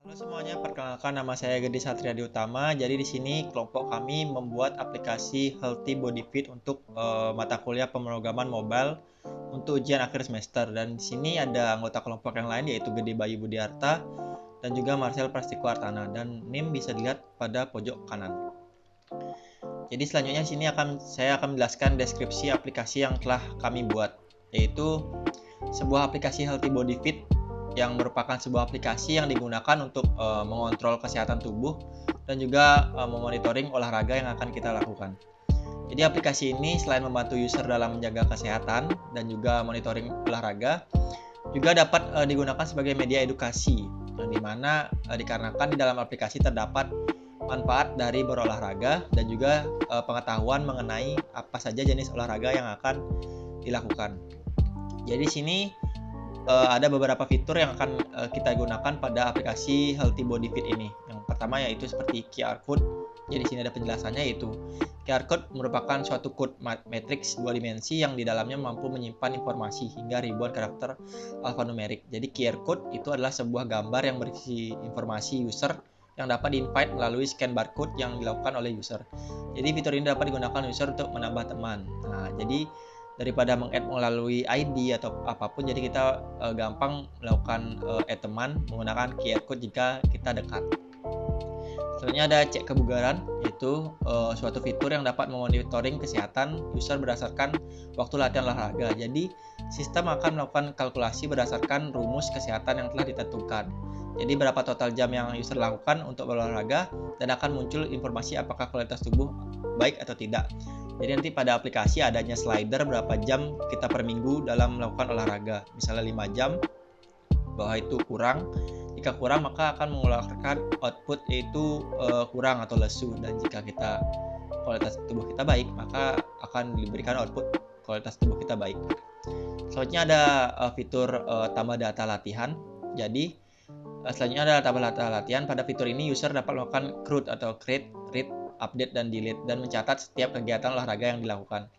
Halo semuanya, perkenalkan nama saya Gede Satriadi Utama. Jadi di sini kelompok kami membuat aplikasi Healthy Body Fit untuk mata kuliah pemrograman mobile untuk ujian akhir semester. Dan di sini ada anggota kelompok yang lain yaitu Gede Bayu Budiarta dan juga Marcel Prastikuartana. Dan NIM bisa dilihat pada pojok kanan. Jadi selanjutnya di sini saya akan menjelaskan deskripsi aplikasi yang telah kami buat, yaitu sebuah aplikasi Healthy Body Fit yang merupakan sebuah aplikasi yang digunakan untuk mengontrol kesehatan tubuh dan juga memonitoring olahraga yang akan kita lakukan. Jadi aplikasi ini selain membantu user dalam menjaga kesehatan dan juga monitoring olahraga, juga dapat digunakan sebagai media edukasi, yang dimana dikarenakan di dalam aplikasi terdapat manfaat dari berolahraga dan juga pengetahuan mengenai apa saja jenis olahraga yang akan dilakukan. Jadi di sini ada beberapa fitur yang akan kita gunakan pada aplikasi Healthy Body Fit ini. Yang pertama yaitu seperti QR Code. Jadi di sini ada penjelasannya, yaitu QR Code merupakan suatu code matriks 2 dimensi yang di dalamnya mampu menyimpan informasi hingga ribuan karakter alfanumerik. Jadi QR Code itu adalah sebuah gambar yang berisi informasi user yang dapat di-invite melalui scan barcode yang dilakukan oleh user. Jadi fitur ini dapat digunakan user untuk menambah teman. Nah, jadi daripada meng-add melalui ID atau apapun, jadi kita gampang melakukan add teman menggunakan QR Code jika kita dekat. Selanjutnya ada cek kebugaran, yaitu suatu fitur yang dapat memonitoring kesehatan user berdasarkan waktu latihan olahraga. Jadi sistem akan melakukan kalkulasi berdasarkan rumus kesehatan yang telah ditentukan. Jadi berapa total jam yang user lakukan untuk berolahraga, dan akan muncul informasi apakah kualitas tubuh baik atau tidak. Jadi nanti pada aplikasi adanya slider berapa jam kita per minggu dalam melakukan olahraga. Misalnya 5 jam, bahwa itu kurang. Jika kurang maka akan mengeluarkan output yaitu kurang atau lesu. Dan jika kualitas tubuh kita baik, maka akan diberikan output kualitas tubuh kita baik. Selanjutnya ada fitur tambah data latihan. Jadi selanjutnya ada tambah data latihan. Pada fitur ini user dapat melakukan CRUD atau create, read, update, dan delete, dan mencatat setiap kegiatan olahraga yang dilakukan.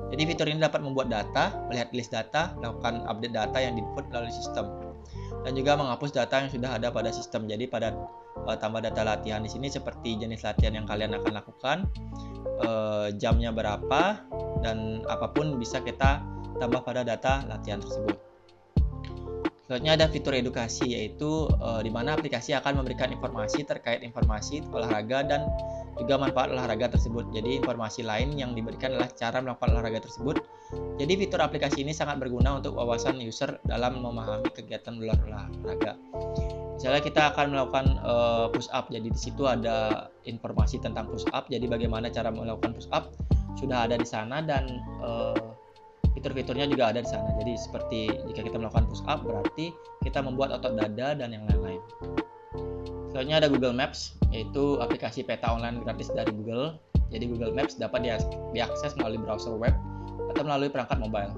Jadi fitur ini dapat membuat data, melihat list data, melakukan update data yang di-input melalui sistem, dan juga menghapus data yang sudah ada pada sistem. Jadi pada tambah data latihan di sini seperti jenis latihan yang kalian akan lakukan, jamnya berapa, dan apapun bisa kita tambah pada data latihan tersebut. Selanjutnya ada fitur edukasi, yaitu di mana aplikasi akan memberikan informasi terkait informasi olahraga dan juga manfaat olahraga tersebut. Jadi informasi lain yang diberikan adalah cara melakukan olahraga tersebut. Jadi fitur aplikasi ini sangat berguna untuk wawasan user dalam memahami kegiatan olahraga. Misalnya kita akan melakukan push up, jadi di situ ada informasi tentang push up. Jadi bagaimana cara melakukan push up sudah ada di sana, dan fitur-fiturnya juga ada di sana. Jadi seperti jika kita melakukan push up berarti kita membuat otot dada dan yang lain-lain. Selanjutnya ada Google Maps, yaitu aplikasi peta online gratis dari Google. Jadi Google Maps dapat diakses melalui browser web atau melalui perangkat mobile.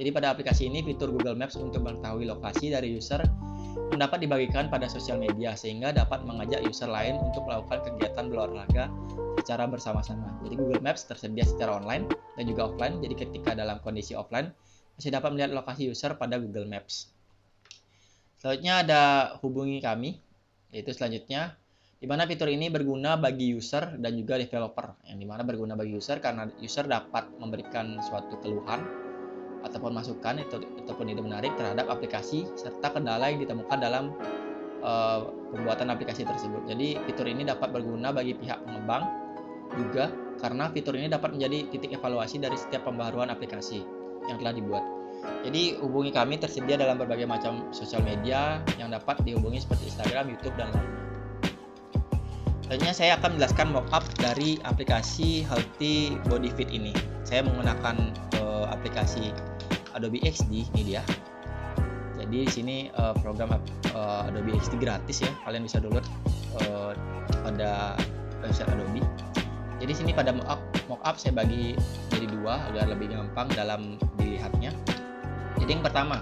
Jadi pada aplikasi ini fitur Google Maps untuk mengetahui lokasi dari user yang dapat dibagikan pada sosial media, sehingga dapat mengajak user lain untuk melakukan kegiatan berolahraga secara bersama-sama. Jadi Google Maps tersedia secara online dan juga offline. Jadi ketika dalam kondisi offline masih dapat melihat lokasi user pada Google Maps. Selanjutnya ada hubungi kami, yaitu selanjutnya di mana fitur ini berguna bagi user dan juga developer. Yang dimana berguna bagi user karena user dapat memberikan suatu keluhan ataupun masukan ataupun ide menarik terhadap aplikasi serta kendala yang ditemukan dalam pembuatan aplikasi tersebut. Jadi fitur ini dapat berguna bagi pihak pengembang juga karena fitur ini dapat menjadi titik evaluasi dari setiap pembaharuan aplikasi yang telah dibuat. Jadi hubungi kami tersedia dalam berbagai macam sosial media yang dapat dihubungi seperti Instagram, YouTube, dan lainnya. Selanjutnya saya akan menjelaskan mockup dari aplikasi Healthy Body Fit ini. Saya menggunakan aplikasi Adobe XD, ini dia. Jadi di sini program Adobe XD gratis ya, kalian bisa download pada website Adobe. Jadi sini pada mockup saya bagi jadi dua agar lebih gampang dalam dilihatnya. Jadi yang pertama,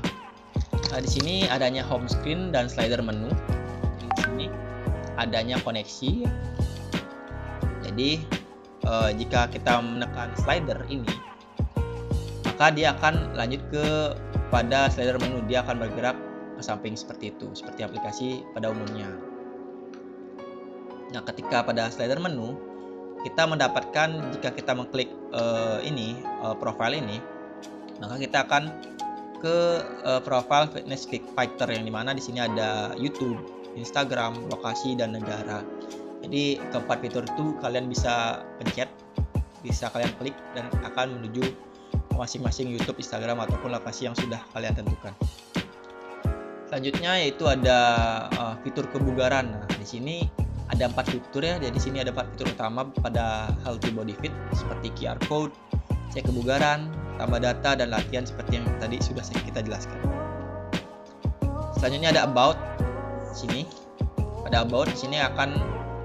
di sini adanya home screen dan slider menu. Di sini adanya koneksi. Jadi jika kita menekan slider ini, maka dia akan lanjut pada slider menu. Dia akan bergerak ke samping seperti itu, seperti aplikasi pada umumnya. Nah, ketika pada slider menu, kita mendapatkan jika kita mengklik profile ini, maka kita akan ke profile fitness fighter yang dimana di sini ada YouTube, Instagram, lokasi, dan negara. Jadi keempat fitur itu kalian bisa pencet, bisa kalian klik dan akan menuju masing-masing YouTube, Instagram ataupun lokasi yang sudah kalian tentukan. Selanjutnya yaitu ada fitur kebugaran. Nah, di sini ada 4 fitur ya. Jadi di sini ada 4 fitur utama pada Healthy Body Fit seperti QR code, cek kebugaran, tambah data, dan latihan seperti yang tadi sudah kita jelaskan. Selanjutnya ada About. Sini pada About, di sini akan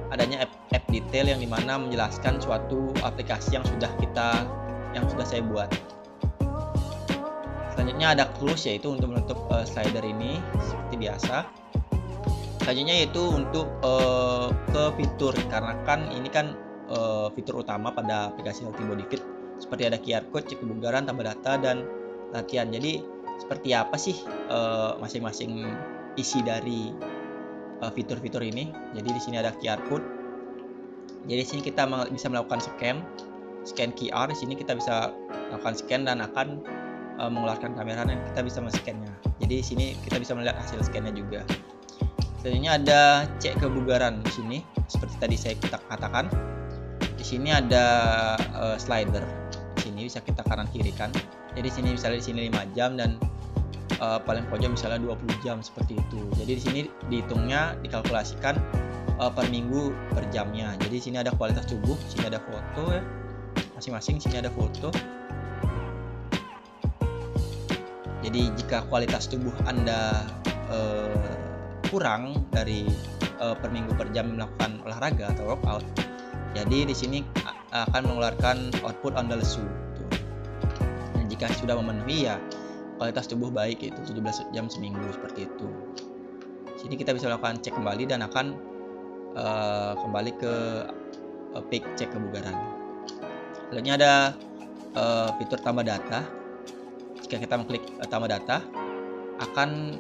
adanya app detail yang dimana menjelaskan suatu aplikasi yang sudah saya buat. Selanjutnya ada Close, yaitu untuk menutup slider ini seperti biasa. Selanjutnya yaitu untuk ke fitur, karena kan ini kan fitur utama pada aplikasi Healthy Body Fit seperti ada QR code, cek kebugaran, tambah data, dan latihan. Jadi seperti apa sih masing-masing isi dari fitur-fitur ini? Jadi di sini ada QR code. Jadi di sini kita bisa melakukan scan QR. Di sini kita bisa melakukan scan dan akan mengeluarkan kamera dan kita bisa men-scan-nya. Jadi di sini kita bisa melihat hasil scan-nya juga. Selanjutnya ada cek kebugaran di sini. Seperti tadi saya katakan, di sini ada slider. Di sini bisa kita kanan kiri kan. Jadi di sini misalnya di sini 5 jam dan paling pojok misalnya 20 jam seperti itu. Jadi di sini dihitungnya, dikalkulasikan per minggu per jamnya. Jadi di sini ada kualitas tubuh, di sini ada foto ya. Masing-masing sini ada foto. Jadi jika kualitas tubuh Anda kurang dari per minggu per jam melakukan olahraga atau workout, jadi di sini akan mengeluarkan output on the lesu. Dan jika sudah memenuhi ya kualitas tubuh baik, yaitu 17 jam seminggu seperti itu. Sini kita bisa melakukan cek kembali dan akan kembali ke peak cek kebugaran. Selanjutnya ada fitur tambah data. Jika kita mengklik tambah data, akan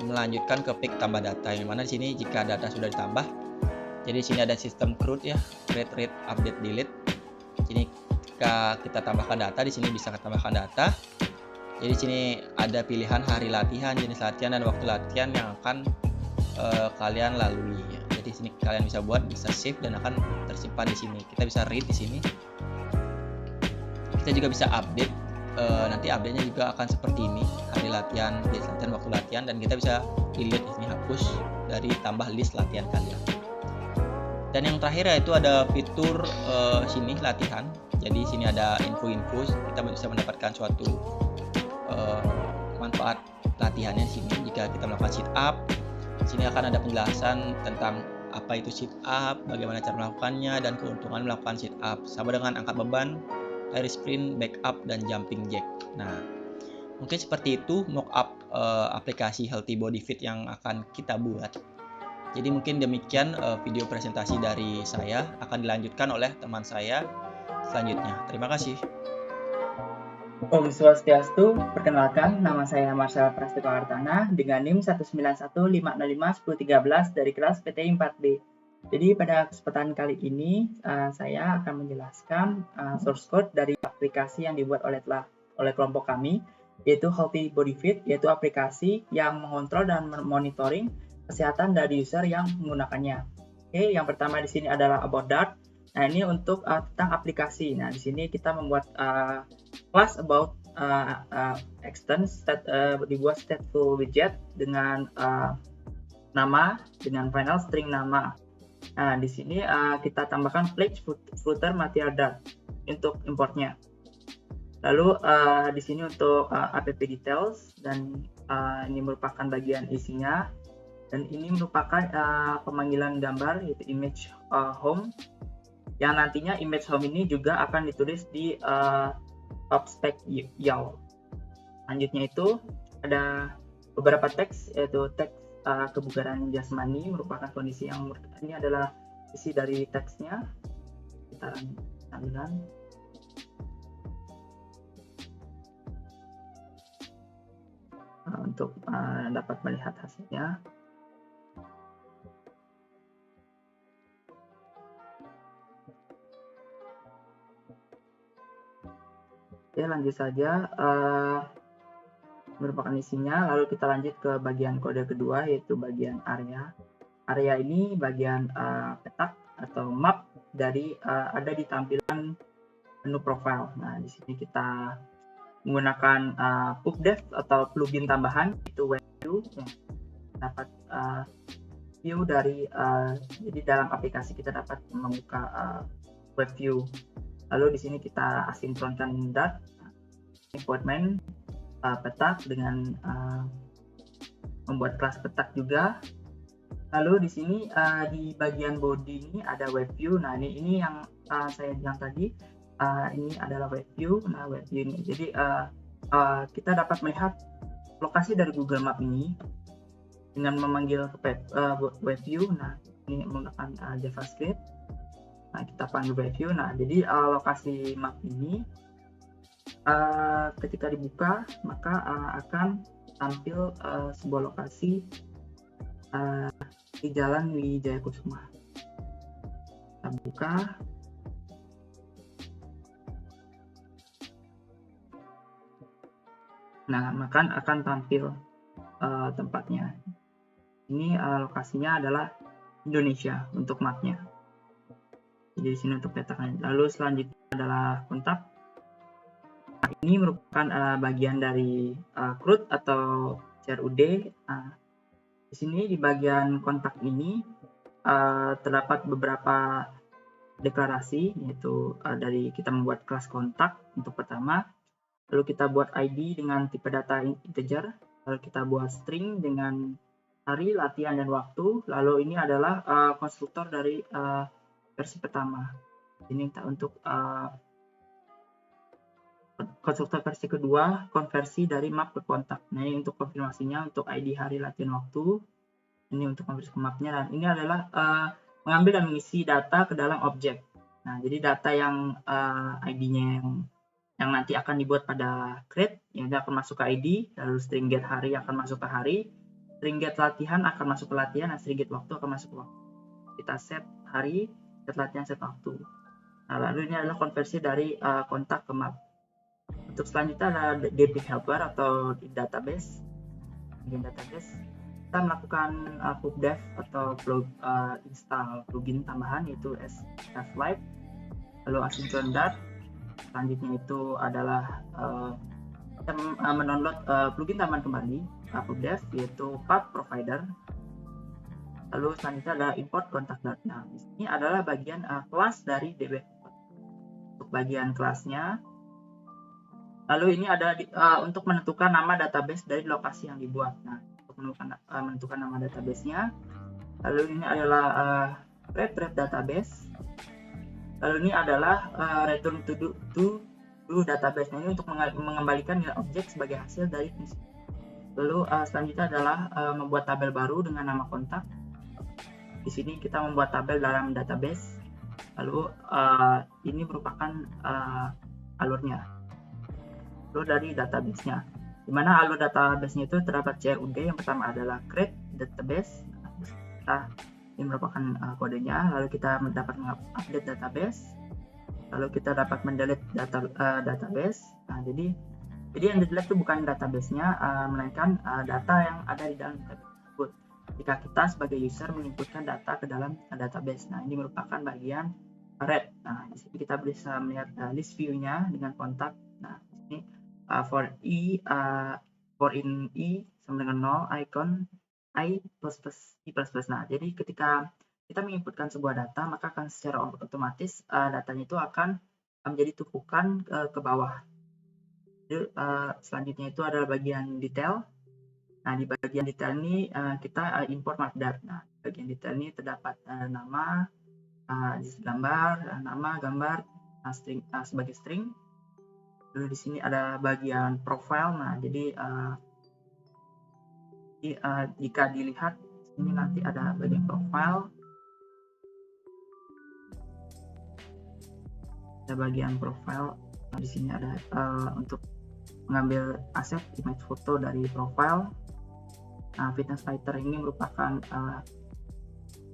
melanjutkan ke peak tambah data, yang mana di sini jika data sudah ditambah, jadi di sini ada sistem CRUD ya, create, read, update, delete. Jadi jika kita tambahkan data, di sini bisa kita tambahkan data. Jadi di sini ada pilihan hari latihan, jenis latihan, dan waktu latihan yang akan kalian lalui. Jadi di sini kalian bisa buat, bisa save dan akan tersimpan di sini. Kita bisa read di sini. Kita juga bisa update. Nanti update-nya juga akan seperti ini, hari latihan, list latihan, waktu latihan, dan kita bisa delete ini, hapus dari tambah list latihan kalian. Dan yang terakhir yaitu ada fitur sini latihan. Jadi sini ada info-info, kita bisa mendapatkan suatu manfaat latihannya di sini. Jika kita melakukan sit up, sini akan ada penjelasan tentang apa itu sit up, bagaimana cara melakukannya, dan keuntungan melakukan sit up, sama dengan angkat beban, air sprint, back up, dan jumping jack. Nah, mungkin seperti itu mock-up aplikasi Healthy Body Fit yang akan kita buat. Jadi mungkin demikian video presentasi dari saya, akan dilanjutkan oleh teman saya selanjutnya. Terima kasih. Om Swastiastu, perkenalkan nama saya Marcel Prasetyo Hartana dengan NIM 191505113 dari kelas PTI 4B. Jadi pada kesempatan kali ini saya akan menjelaskan source code dari aplikasi yang dibuat oleh kelompok kami, yaitu Healthy Body Fit, yaitu aplikasi yang mengontrol dan monitoring kesehatan dari user yang menggunakannya. Oke, yang pertama di sini adalah About That. Nah, ini untuk tentang aplikasi. Nah, di sini kita membuat class About extends dibuat stateful widget dengan nama, dengan final string nama. Nah, di sini kita tambahkan pledge footer material dart untuk importnya. Lalu di sini untuk app details, dan ini merupakan bagian isinya, dan ini merupakan pemanggilan gambar, yaitu image home, yang nantinya image home ini juga akan ditulis di top spec YAW. Selanjutnya itu ada beberapa teks, yaitu teks kebugaran jasmani, merupakan kondisi yang ini adalah isi dari teksnya. Kita ambilkan. Untuk dapat melihat hasilnya. Oke, lanjut saja. Merupakan isinya. Lalu kita lanjut ke bagian kode kedua, yaitu bagian area. Area ini bagian petak atau map dari ada di tampilan menu profile. Nah, di sini kita menggunakan PubDev atau plugin tambahan, itu web view yang dapat view dari jadi dalam aplikasi kita dapat membuka web view. Lalu di sini kita asinkronkan Dart, import main petak dengan membuat kelas petak juga. Lalu di sini di bagian body ini ada web view. Nah, ini yang saya bilang tadi, ini adalah web view. Nah, web view ini jadi kita dapat melihat lokasi dari Google Map ini dengan memanggil web view. Nah, ini menggunakan JavaScript. Nah, kita panggil web view. Nah, jadi lokasi map ini ketika dibuka maka akan tampil sebuah lokasi di Jalan Wijaya Kusuma. Kita buka. Nah, maka akan tampil tempatnya. Ini lokasinya adalah Indonesia untuk mapnya. Jadi di sini untuk petakan. Lalu selanjutnya adalah kontak. Nah, ini merupakan bagian dari CRUD atau CRUD. Di sini di bagian kontak ini terdapat beberapa deklarasi, yaitu dari kita membuat kelas kontak untuk pertama, lalu kita buat ID dengan tipe data integer, lalu kita buat string dengan hari, latihan, dan waktu. Lalu ini adalah konstruktor dari versi pertama. Ini untuk konstruktor versi kedua, konversi dari map ke kontak. Nah, ini untuk konfirmasinya untuk ID, hari, latihan, waktu. Ini untuk konversi ke mapnya, dan ini adalah mengambil dan mengisi data ke dalam objek. Nah, jadi data yang ID-nya yang nanti akan dibuat pada create, yang akan masuk ke ID, lalu string get hari akan masuk ke hari, string get latihan akan masuk ke latihan, dan string get waktu akan masuk ke waktu. Kita set hari, set latihan, set waktu. Nah, lalu ini adalah konversi dari kontak ke map. Untuk selanjutnya ada DB helper atau database. Di database kita melakukan PubDev atau install plugin tambahan, yaitu SFLive, lalu asynchron Dart. Selanjutnya itu adalah kita mendownload plugin tambahan kembali PubDev, yaitu Path Provider. Lalu selanjutnya adalah import kontak Dart. Nah, ini adalah bagian kelas dari DB. Untuk bagian kelasnya, lalu ini ada untuk menentukan nama database dari lokasi yang dibuat. Nah, untuk menentukan nama databasenya, lalu ini adalah retrieve database, lalu ini adalah return to database. Nah, ini untuk mengembalikan nilai objek sebagai hasil dari fungsi. Lalu selanjutnya adalah membuat tabel baru dengan nama kontak. Di sini kita membuat tabel dalam database. Lalu ini merupakan alurnya, alur dari database-nya. Di mana alur database-nya itu terdapat CRUD. Yang pertama adalah create database. Ini merupakan kodenya. Lalu kita dapat mengupdate database. Lalu kita dapat mendelete database. Nah, jadi yang di-delete itu bukan database-nya, melainkan data yang ada di dalam database tersebut. Jika kita sebagai user menginputkan data ke dalam database. Nah, ini merupakan bagian read. Nah, di sini kita bisa melihat list view-nya dengan kontak. Nah, di sini for in i sama dengan 0, icon i plus i plus plus. Nah, jadi ketika kita menginputkan sebuah data, maka akan secara otomatis datanya itu akan menjadi tumpukan ke bawah. Jadi, selanjutnya itu adalah bagian detail. Nah, di bagian detail ini kita import markdart. Nah, di bagian detail ini terdapat nama, gambar, nama, gambar, string sebagai string. Lalu di sini ada bagian profile. Nah, jadi jika dilihat ini nanti ada bagian profile. Ada bagian profile. Nah, di sini ada untuk mengambil aset image foto dari profile. Nah, fitness fighter ini merupakan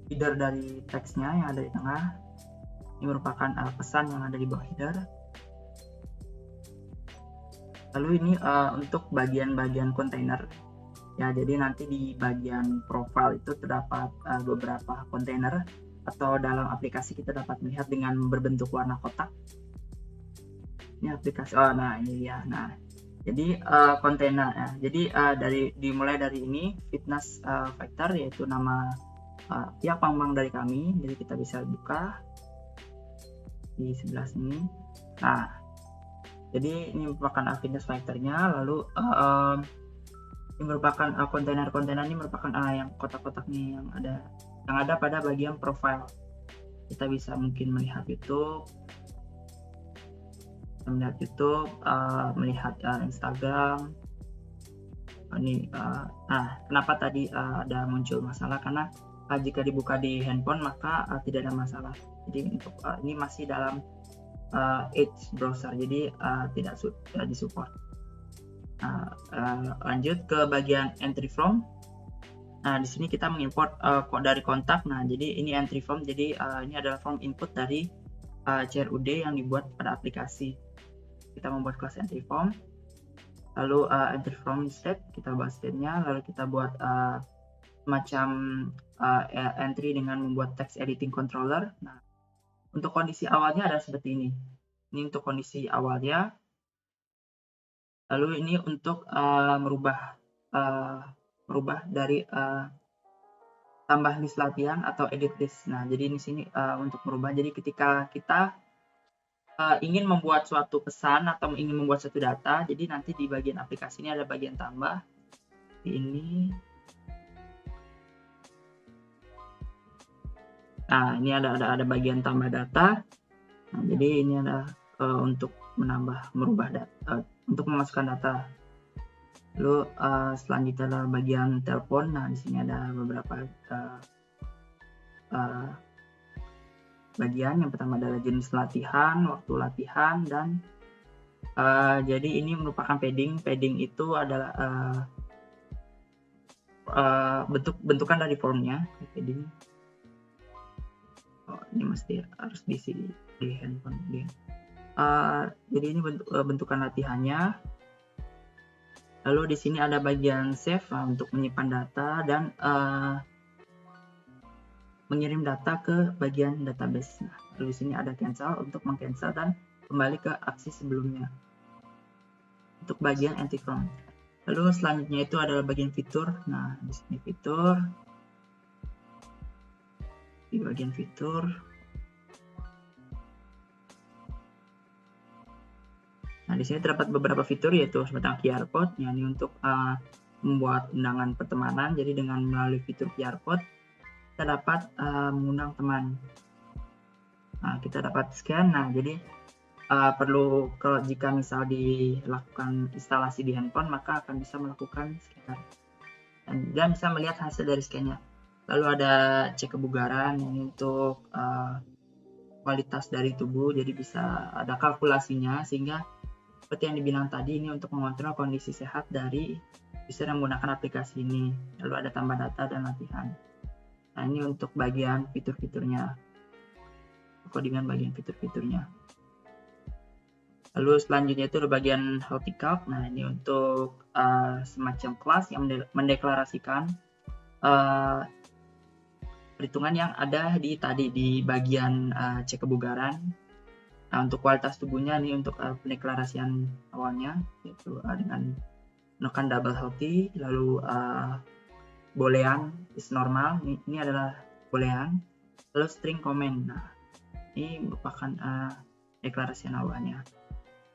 header dari teksnya yang ada di tengah. Ini merupakan pesan yang ada di bawah header. Lalu ini untuk bagian-bagian kontainer. Ya, jadi nanti di bagian profile itu terdapat beberapa kontainer, atau dalam aplikasi kita dapat melihat dengan berbentuk warna kotak. Ini aplikasi. Oh, nah ini ya. Nah, jadi kontainer ya. Jadi dimulai dari ini fitness factor, yaitu nama pihak pengembang dari kami. Jadi kita bisa buka di sebelah sini. Nah, jadi ini merupakan fitness factor-nya. Lalu ini merupakan kontainer-kontainer ini merupakan yang kotak-kotaknya yang ada pada bagian profile. Kita bisa mungkin melihat YouTube, melihat Instagram. Ini kenapa tadi ada muncul masalah, karena jika dibuka di handphone maka tidak ada masalah. Jadi untuk ini masih dalam Edge browser, jadi tidak disupport. Lanjut ke bagian entry form. Nah, di sini kita mengimport dari kontak. Nah, jadi ini entry form. Jadi ini adalah form input dari CRUD yang dibuat pada aplikasi. Kita membuat kelas entry form. Lalu entry form state, kita bahas state-nya. Lalu kita buat semacam entry dengan membuat text editing controller. Nah, untuk kondisi awalnya adalah seperti ini. Ini untuk kondisi awalnya. Lalu ini untuk merubah dari tambah list latihan atau edit list. Nah, jadi di sini untuk merubah. Jadi ketika kita ingin membuat suatu pesan atau ingin membuat suatu data, jadi nanti di bagian aplikasi ini ada bagian tambah. Ini. Nah, ini ada bagian tambah data. Nah, jadi ini ada untuk merubah data, untuk memasukkan data. Lalu selanjutnya adalah bagian telepon. Nah, di sini ada beberapa bagian. Yang pertama adalah jenis latihan, waktu latihan, dan jadi ini merupakan padding. Padding itu adalah bentukan dari formnya. Padding. Oh, ini mesti harus diisi di handphone dia. Jadi ini bentukan latihannya. Lalu di sini ada bagian save untuk menyimpan data dan mengirim data ke bagian database. Nah, lalu di sini ada cancel untuk mengcancel dan kembali ke aksi sebelumnya. Untuk bagian entry form. Lalu selanjutnya itu adalah bagian fitur. Nah, di sini fitur. Di bagian fitur. Nah, di sini terdapat beberapa fitur, yaitu seperti QR code. Ya, ini untuk membuat undangan pertemanan. Jadi dengan melalui fitur QR code kita dapat mengundang teman. Nah, kita dapat scan. Nah, jadi perlu, kalau jika misal dilakukan instalasi di handphone, maka akan bisa melakukan scan dan bisa melihat hasil dari scan-nya. Lalu ada cek kebugaran, ini untuk kualitas dari tubuh. Jadi bisa ada kalkulasinya, sehingga seperti yang dibilang tadi, ini untuk mengontrol kondisi sehat dari user yang menggunakan aplikasi ini. Lalu ada tambah data dan latihan. Nah, ini untuk bagian fitur-fiturnya, codingan bagian fitur-fiturnya. Lalu selanjutnya itu ada bagian healthy calc. Nah, ini untuk semacam kelas yang mendeklarasikan perhitungan yang ada di bagian cek kebugaran. Nah, untuk kualitas tubuhnya ini untuk pendeklarasian awalnya, yaitu dengan menekan double healthy. Lalu boolean is normal, ini adalah boolean. Lalu string comment. Nah, ini merupakan deklarasian awalnya.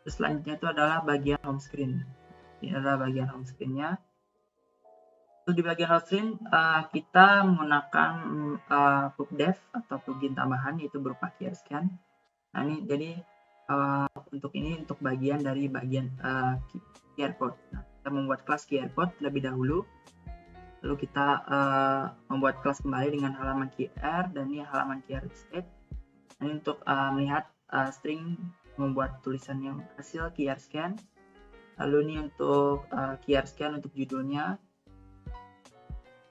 Terus selanjutnya itu adalah bagian home screen. Ini adalah bagian home screen-nya. Di bagian home screen kita menggunakan PubDev atau plugin tambahan, yaitu berupa QR scan. Nah, ini jadi untuk bagian dari bagian QR code. Nah, kita membuat kelas QR code terlebih dahulu. Lalu kita membuat kelas kembali dengan halaman QR, dan ini halaman QR state. Ini untuk melihat string, membuat tulisan yang hasil QR scan. Lalu ini untuk QR scan untuk judulnya,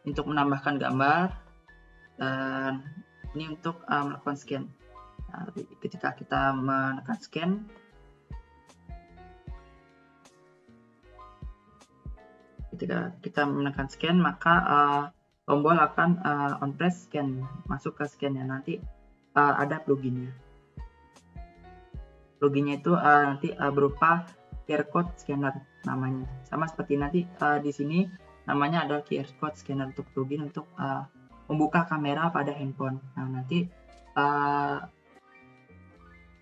untuk menambahkan gambar, dan ini untuk melakukan scan. Nah, ketika kita menekan scan, ketika kita menekan scan, maka tombol akan on press scan, masuk ke scan-nya. Nanti ada pluginnya. Pluginnya itu nanti berupa QR code scanner namanya. Sama seperti nanti di sini namanya adalah QR code scanner untuk plugin untuk membuka kamera pada handphone. Nah, nanti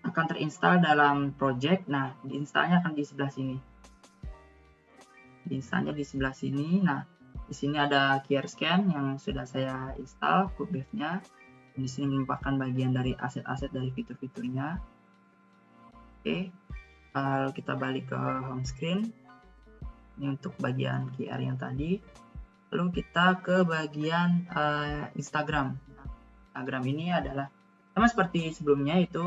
akan terinstall dalam project. Nah, diinstalnya akan di sebelah sini. Diinstalnya di sebelah sini. Nah, di sini ada QR scan yang sudah saya install codebase-nya. Di sini merupakan bagian dari aset-aset dari fitur-fiturnya. Oke, lalu kita balik ke home screen. Ini untuk bagian QR yang tadi. Lalu kita ke bagian Instagram. Instagram ini adalah sama seperti sebelumnya, itu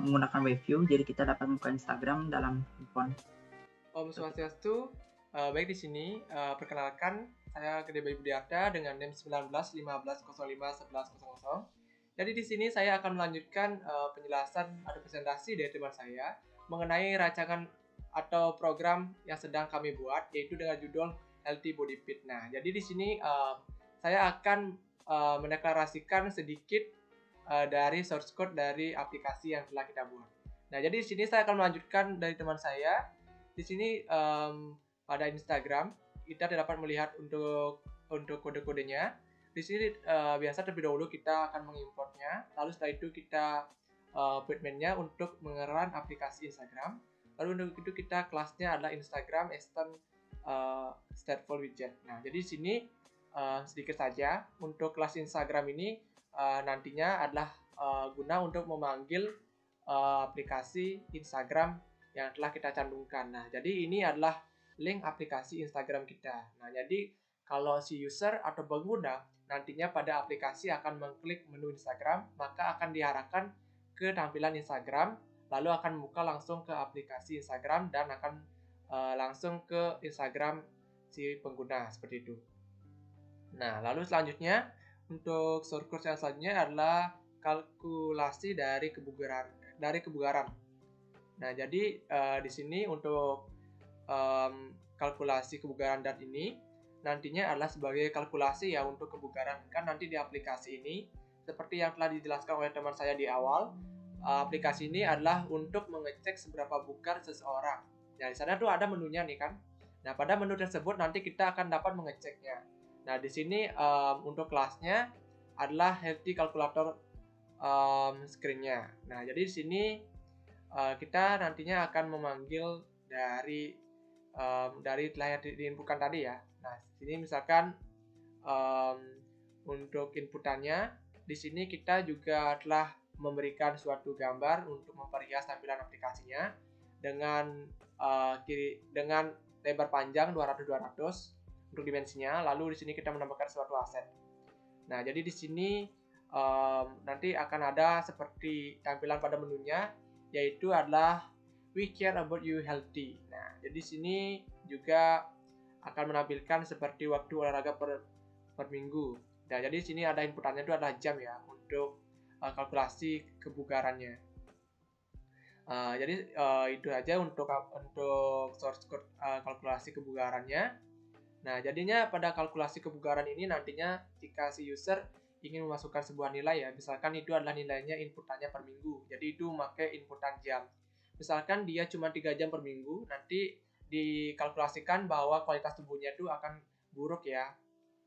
menggunakan web view, jadi kita dapat membuka Instagram dalam handphone. Om Swastiastu, baik di sini perkenalkan, saya Gede Bayu Budiarta dengan NIM 1915051100. Jadi di sini saya akan melanjutkan penjelasan atau presentasi dari teman saya mengenai rancangan atau program yang sedang kami buat, yaitu dengan judul Healthy Body Fit. Nah, jadi di sini saya akan mendeklarasikan sedikit dari source code dari aplikasi yang telah kita buat. Nah, jadi di sini saya akan melanjutkan dari teman saya. Di sini pada Instagram kita dapat melihat untuk kode-kodenya. Di sini biasa terlebih dahulu kita akan mengimportnya, lalu setelah itu kita treatmentnya untuk mengeran aplikasi Instagram. Lalu untuk itu kita kelasnya adalah Instagram Extend Stateful Widget. Nah, jadi di sini sedikit saja untuk kelas Instagram ini nantinya adalah guna untuk memanggil aplikasi Instagram yang telah kita cantumkan. Nah, jadi ini adalah link aplikasi Instagram kita. Nah, jadi kalau si user atau pengguna nantinya pada aplikasi akan mengklik menu Instagram, maka akan diarahkan ke tampilan Instagram, lalu akan membuka langsung ke aplikasi Instagram dan akan langsung ke Instagram si pengguna, seperti itu. Nah, lalu selanjutnya untuk source code yang selanjutnya adalah kalkulasi dari kebugaran. Nah, jadi di sini untuk kalkulasi kebugaran dan ini nantinya adalah sebagai kalkulasi ya untuk kebugaran. Kan nanti di aplikasi ini seperti yang telah dijelaskan oleh teman saya di awal, aplikasi ini adalah untuk mengecek seberapa bugar seseorang. Nah, di sana tuh ada menunya nih kan. Nah, pada menu tersebut nanti kita akan dapat mengeceknya. Nah, di sini untuk kelasnya adalah Healthy Calculator screen-nya. Nah, jadi di sini kita nantinya akan memanggil dari telah diinputkan tadi ya. Nah, sini misalkan untuk inputannya, di sini kita juga telah memberikan suatu gambar untuk memperhias tampilan aplikasinya dengan dengan lebar panjang 200-200 untuk dimensinya. Lalu di sini kita menambahkan suatu aset. Nah, jadi di sini nanti akan ada seperti tampilan pada menunya, yaitu adalah We Care About You Healthy. Nah, jadi di sini juga akan menampilkan seperti waktu olahraga per minggu. Nah, jadi di sini ada inputannya itu adalah jam ya untuk kalkulasi kebugarannya. Jadi itu aja untuk source code kalkulasi kebugarannya. Nah, jadinya pada kalkulasi kebugaran ini nantinya jika si user ingin memasukkan sebuah nilai ya, misalkan itu adalah nilainya inputannya per minggu. Jadi itu memakai inputan jam. Misalkan dia cuma 3 jam per minggu, nanti dikalkulasikan bahwa kualitas tubuhnya itu akan buruk ya.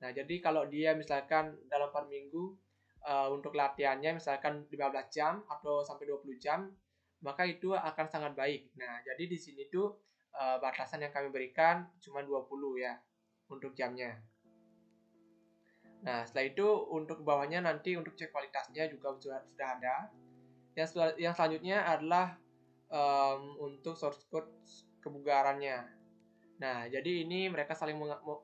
Nah, jadi kalau dia misalkan dalam per minggu untuk latihannya misalkan 15 jam atau sampai 20 jam, maka itu akan sangat baik. Nah, jadi di sini tuh batasan yang kami berikan cuma 20 ya untuk jamnya. Nah, setelah itu untuk bawahnya nanti untuk cek kualitasnya juga sudah ada. Yang selanjutnya adalah untuk source code kebugarannya. Nah, jadi ini mereka saling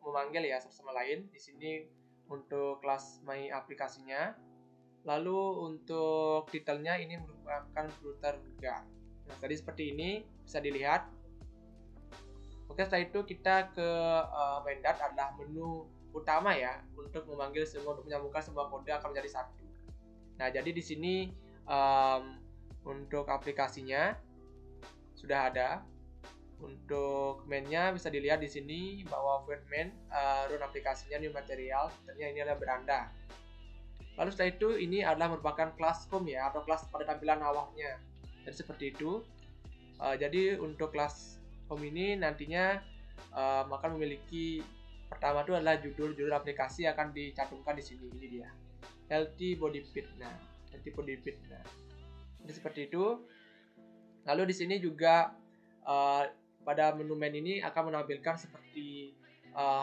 memanggil ya satu sama lain. Di sini untuk kelas My aplikasinya. Lalu untuk detailnya ini merupakan router juga. Nah, tadi seperti ini bisa dilihat. Oke, setelah itu kita ke Mendat adalah menu utama ya untuk memanggil semua, untuk menyambungkan semua kode akan menjadi satu. Nah, jadi di sini untuk aplikasinya sudah ada. Untuk mainnya bisa dilihat di sini bahwa void main, run aplikasinya new material, ternyata ini adalah beranda. Lalu setelah itu ini adalah merupakan kelas home ya, atau kelas pada tampilan awalnya. Jadi seperti itu. Jadi untuk kelas home ini nantinya akan memiliki, pertama itu adalah judul aplikasi akan dicantumkan di sini. Ini dia, Healthy Body Fit. Nah, Healthy Body Fit. Nah, jadi seperti itu. Lalu di sini juga pada menu main ini akan menampilkan seperti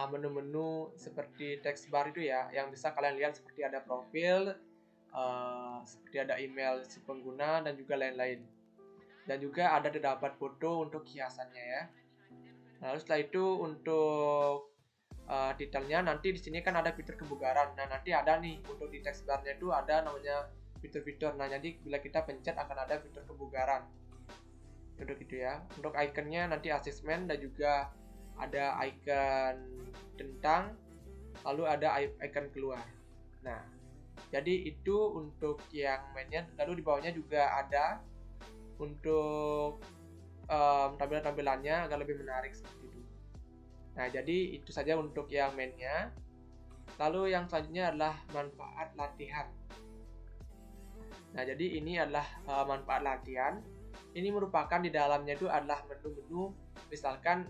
menu-menu seperti text bar itu ya, yang bisa kalian lihat seperti ada profil, seperti ada email si pengguna dan juga lain-lain. Dan juga ada terdapat foto untuk hiasannya ya. Lalu setelah itu untuk detailnya nanti di sini kan ada fitur kebugaran. Nah, nanti ada nih untuk di text barnya itu ada namanya fitur-fitur. Nah, jadi bila kita pencet akan ada fitur kebugaran. Untuk itu ya. Untuk ikonnya nanti assessment dan juga ada icon tentang, lalu ada icon keluar. Nah, jadi itu untuk yang mainnya. Lalu di bawahnya juga ada untuk tampilan-tampilannya agar lebih menarik seperti itu. Nah, jadi itu saja untuk yang mainnya. Lalu yang selanjutnya adalah manfaat latihan. Nah, jadi ini adalah manfaat latihan. Ini merupakan di dalamnya itu adalah menu-menu, misalkan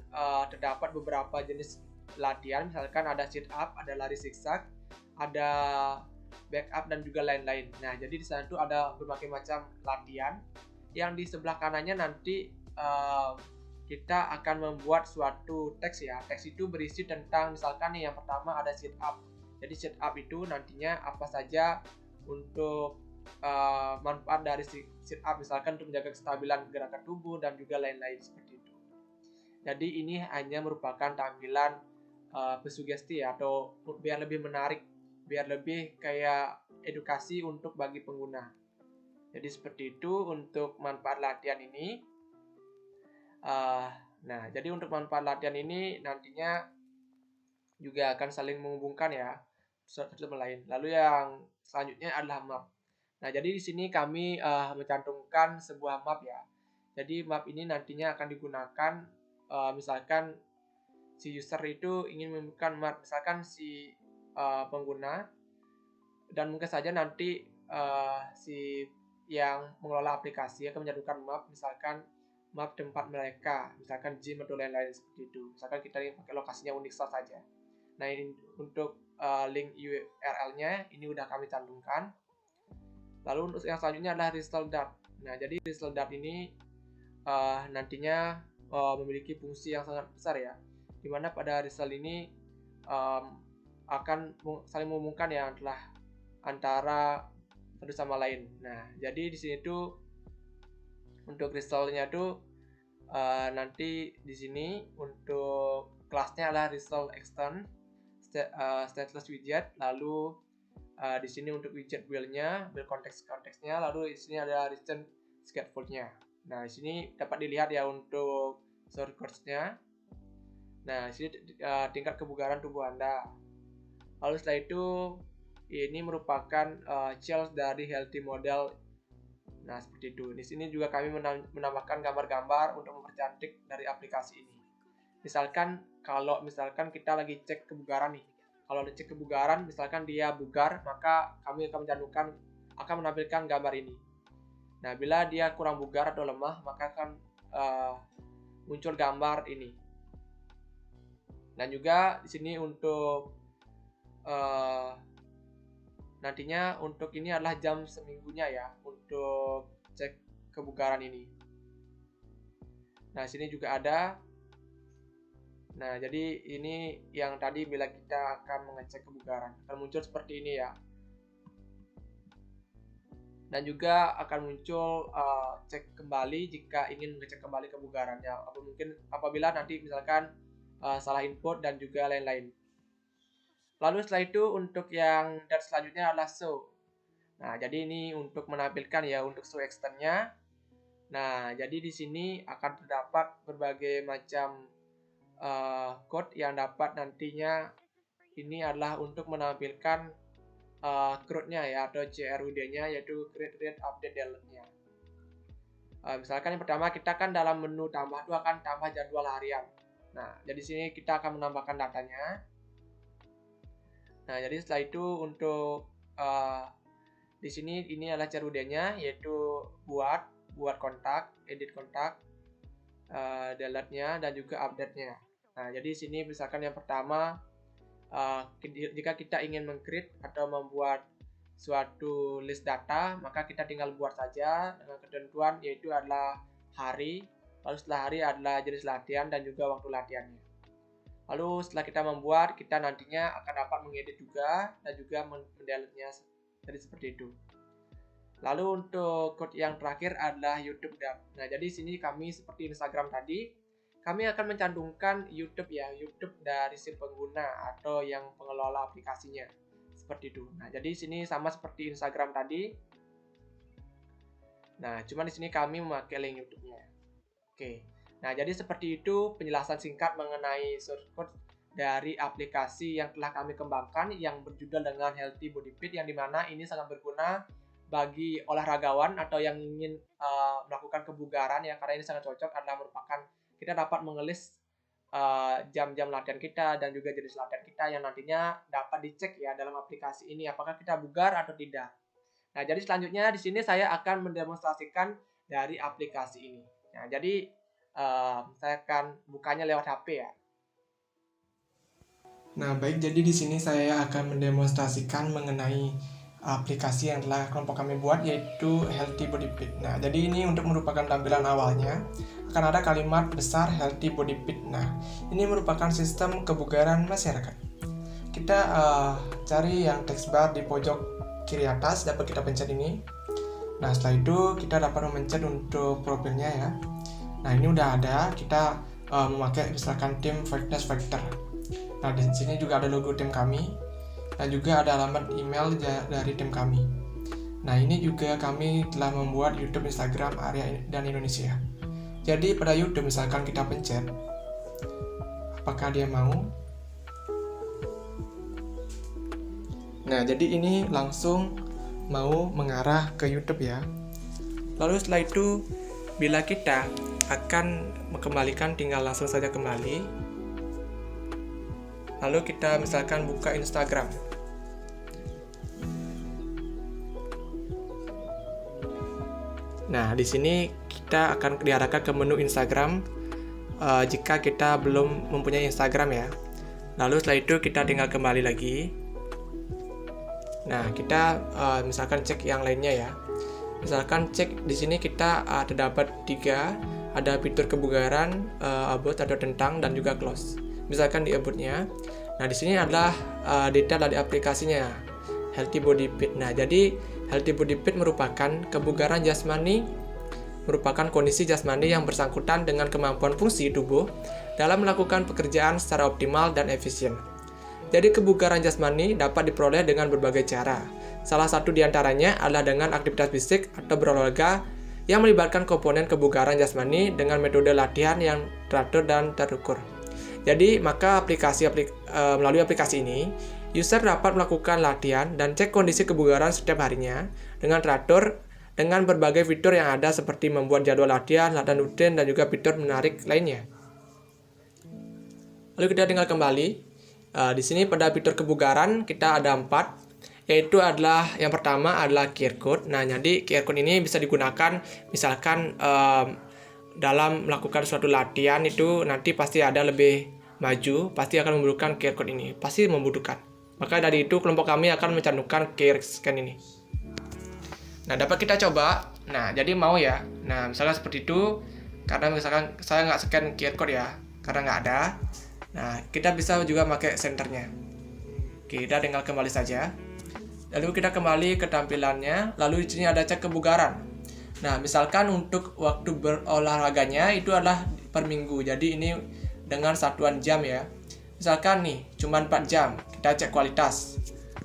terdapat beberapa jenis latihan, misalkan ada sit up, ada lari zigzag, ada backup dan juga lain-lain. Nah, jadi di sana itu ada berbagai macam latihan yang di sebelah kanannya nanti kita akan membuat suatu teks ya. Teks itu berisi tentang misalkan nih yang pertama ada sit up. Jadi sit up itu nantinya apa saja untuk manfaat dari sit up, misalkan untuk menjaga kestabilan gerakan tubuh dan juga lain-lain seperti itu. Jadi ini hanya merupakan tampilan bersugesti ya, atau biar lebih menarik, biar lebih kayak edukasi untuk bagi pengguna. Jadi seperti itu untuk manfaat latihan ini. Nah, jadi untuk manfaat latihan ini nantinya juga akan saling menghubungkan ya satu sama lain. Lalu yang selanjutnya adalah map. Nah, jadi di sini kami mencantumkan sebuah map ya. Jadi map ini nantinya akan digunakan misalkan si user itu ingin menemukan map, misalkan si pengguna, dan mungkin saja nanti si yang mengelola aplikasi akan mencantumkan map, misalkan map tempat mereka, misalkan gym atau lain-lain seperti itu. Misalkan kita pakai lokasinya Unistar saja. Nah, ini untuk link URL-nya ini udah kami cantumkan. Lalu untuk yang selanjutnya adalah result dart. Nah, jadi result dart ini nantinya memiliki fungsi yang sangat besar ya, dimana pada result ini akan saling menghubungkan ya antara satu sama lain. Nah, jadi di sini tuh untuk resultnya tuh nanti di sini untuk kelasnya adalah result extern, stateless widget. Lalu di sini untuk widget build-nya, build konteksnya, lalu di sini ada recent scaffold-nya. Nah, di sini dapat dilihat ya untuk source code-nya. Nah, di sini tingkat kebugaran tubuh Anda. Lalu setelah itu ini merupakan child dari healthy model. Nah, seperti itu. Di sini juga kami menambahkan gambar-gambar untuk mempercantik dari aplikasi ini. Misalkan kalau kita lagi cek kebugaran nih. Kalau dicek kebugaran, misalkan dia bugar, maka kami akan menampilkan gambar ini. Nah, bila dia kurang bugar atau lemah, maka akan muncul gambar ini. Dan juga di sini untuk nantinya untuk ini adalah jam seminggunya ya untuk cek kebugaran ini. Nah, sini juga ada. Nah, jadi ini yang tadi bila kita akan mengecek kebugaran akan muncul seperti ini ya. Dan juga akan muncul cek kembali jika ingin mengecek kembali kebugarannya, atau mungkin apabila nanti misalkan salah input dan juga lain-lain. Lalu setelah itu untuk yang dart selanjutnya adalah show. Nah, jadi ini untuk menampilkan ya untuk show externnya. Nah, jadi di sini akan terdapat berbagai macam code yang dapat nantinya ini adalah untuk menampilkan CRUD-nya ya, atau CRUD-nya, yaitu create update delete-nya. Misalkan yang pertama kita kan dalam menu tambah itu akan tambah jadwal harian. Nah, jadi sini kita akan menambahkan datanya. Nah, jadi setelah itu untuk di sini ini adalah CRUD-nya, yaitu buat kontak, edit kontak, delete-nya dan juga update-nya. Nah, jadi sini misalkan yang pertama jika kita ingin meng-create atau membuat suatu list data, maka kita tinggal buat saja dengan ketentuan yaitu adalah hari, lalu setelah hari adalah jenis latihan dan juga waktu latihannya. Lalu setelah kita membuat, kita nantinya akan dapat mengedit juga dan juga mendelete-nya. Jadi seperti itu. Lalu untuk code yang terakhir adalah YouTube Dap. Nah, jadi sini kami seperti Instagram tadi, kami akan mencantumkan YouTube YouTube dari si pengguna atau yang pengelola aplikasinya. Seperti itu. Nah, jadi sini sama seperti Instagram tadi. Nah, cuma di sini kami memakai link YouTube-nya. Oke. Nah, jadi seperti itu penjelasan singkat mengenai source code dari aplikasi yang telah kami kembangkan yang berjudul dengan Healthy Body Fit, yang dimana ini sangat berguna bagi olahragawan atau yang ingin melakukan kebugaran ya, karena ini sangat cocok karena merupakan kita dapat mengelis jam-jam latihan kita dan juga jenis latihan kita yang nantinya dapat dicek ya dalam aplikasi ini apakah kita bugar atau tidak. Nah, jadi selanjutnya di sini saya akan mendemonstrasikan dari aplikasi ini. Nah, jadi saya akan bukanya lewat HP ya. Nah, baik, jadi di sini saya akan mendemonstrasikan mengenai aplikasi yang telah kelompok kami buat, yaitu Healthy Body Fit. Nah, jadi ini untuk merupakan tampilan awalnya akan ada kalimat besar Healthy Body Fit. Nah, ini merupakan sistem kebugaran masyarakat. Kita cari yang text bar di pojok kiri atas, dapat kita pencet ini. Nah, setelah itu kita dapat memencet untuk profilnya ya. Nah, ini udah ada, kita memakai misalkan tim Fitness Factor. Nah, di sini juga ada logo tim kami dan juga ada alamat email dari tim kami. Nah, ini juga kami telah membuat YouTube, Instagram, Area dan Indonesia. Jadi pada YouTube misalkan kita pencet, apakah dia mau? Nah, jadi ini langsung mau mengarah ke YouTube ya. Lalu setelah itu, bila kita akan mengembalikan, tinggal langsung saja kembali. Lalu kita misalkan buka Instagram. Nah, di sini kita akan diarahkan ke menu Instagram jika kita belum mempunyai Instagram ya. Lalu setelah itu kita tinggal kembali lagi. Nah, kita misalkan cek yang lainnya ya. Misalkan cek di sini kita terdapat 3, ada fitur kebugaran, about atau tentang, dan juga close. Misalkan di about-nya. Nah, di sini adalah detail dari aplikasinya, Healthy Body Fit. Nah, jadi Healthy Body Fit merupakan kebugaran jasmani, merupakan kondisi jasmani yang bersangkutan dengan kemampuan fungsi tubuh dalam melakukan pekerjaan secara optimal dan efisien. Jadi kebugaran jasmani dapat diperoleh dengan berbagai cara. Salah satu diantaranya adalah dengan aktivitas fisik atau berolahraga yang melibatkan komponen kebugaran jasmani dengan metode latihan yang teratur dan terukur. Jadi maka melalui aplikasi ini, user dapat melakukan latihan dan cek kondisi kebugaran setiap harinya dengan teratur dengan berbagai fitur yang ada seperti membuat jadwal latihan rutin, dan juga fitur menarik lainnya. Lalu kita tinggal kembali. Di sini pada fitur kebugaran kita ada 4, yaitu adalah yang pertama adalah QR code. Nah, jadi QR code ini bisa digunakan misalkan dalam melakukan suatu latihan itu nanti pasti ada lebih maju, pasti akan memerlukan QR code ini, pasti membutuhkan. Maka dari itu kelompok kami akan mencantumkan QR scan ini. Nah, dapat kita coba. Nah, jadi mau ya. Nah, misalkan seperti itu, karena misalkan saya nggak scan QR code ya, karena nggak ada. Nah, kita bisa juga pakai senternya. Kita tinggal kembali saja. Lalu kita kembali ke tampilannya. Lalu di sini ada cek kebugaran. Nah, misalkan untuk waktu berolahraganya itu adalah per minggu. Jadi ini dengan satuan jam ya. Misalkan nih, cuma 4 jam. Kita cek kualitas.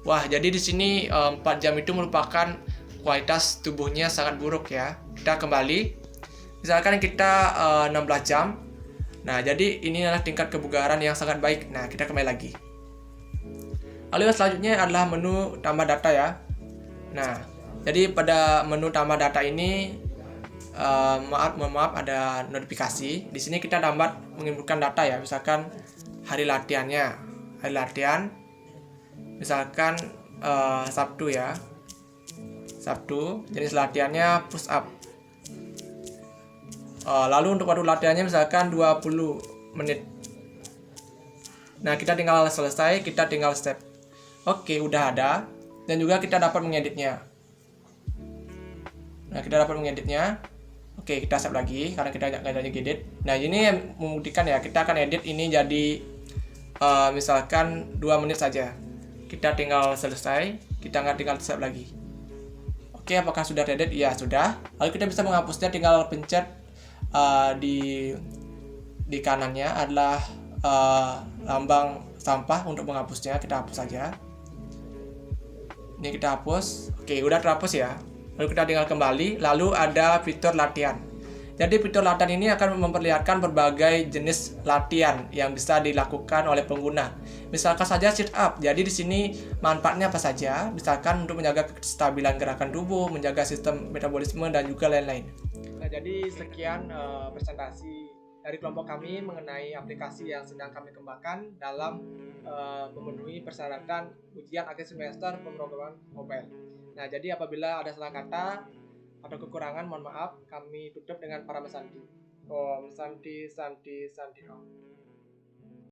Wah, jadi di sini 4 jam itu merupakan kualitas tubuhnya sangat buruk ya. Kita kembali. Misalkan kita 16 jam. Nah, jadi ini adalah tingkat kebugaran yang sangat baik. Nah, kita kembali lagi. Lalu yang selanjutnya adalah menu tambah data ya. Nah, jadi pada menu tambah data ini mohon maaf ada notifikasi. Di sini kita dapat menginputkan data ya, misalkan hari latihan, misalkan Sabtu ya, jenis latihannya push up. Lalu untuk waktu latihannya misalkan 20 menit. Nah, kita tinggal selesai, kita tinggal step. Oke, udah ada. Dan juga kita dapat mengeditnya. Oke, kita save lagi karena kita nggak ada edit. Nah, ini yang membuktikan ya, kita akan edit ini jadi misalkan 2 menit saja. Kita tinggal selesai, kita nggak tinggal save lagi. Oke, apakah sudah edit? Ya, sudah. Lalu kita bisa menghapusnya, tinggal pencet di kanannya adalah lambang sampah untuk menghapusnya. Kita hapus saja. Ini kita hapus. Oke, udah terhapus ya. Lalu kita tinggal kembali, lalu ada fitur latihan. Jadi fitur latihan ini akan memperlihatkan berbagai jenis latihan yang bisa dilakukan oleh pengguna. Misalkan saja sit up. Jadi di sini manfaatnya apa saja? Misalkan untuk menjaga kestabilan gerakan tubuh, menjaga sistem metabolisme dan juga lain-lain. Nah, jadi sekian presentasi dari kelompok kami mengenai aplikasi yang sedang kami kembangkan dalam memenuhi persyaratan ujian akhir semester pemrograman mobile. Nah, jadi apabila ada salah kata atau kekurangan, mohon maaf, kami tutup dengan para Santi. Om Santi Santi Santi Om.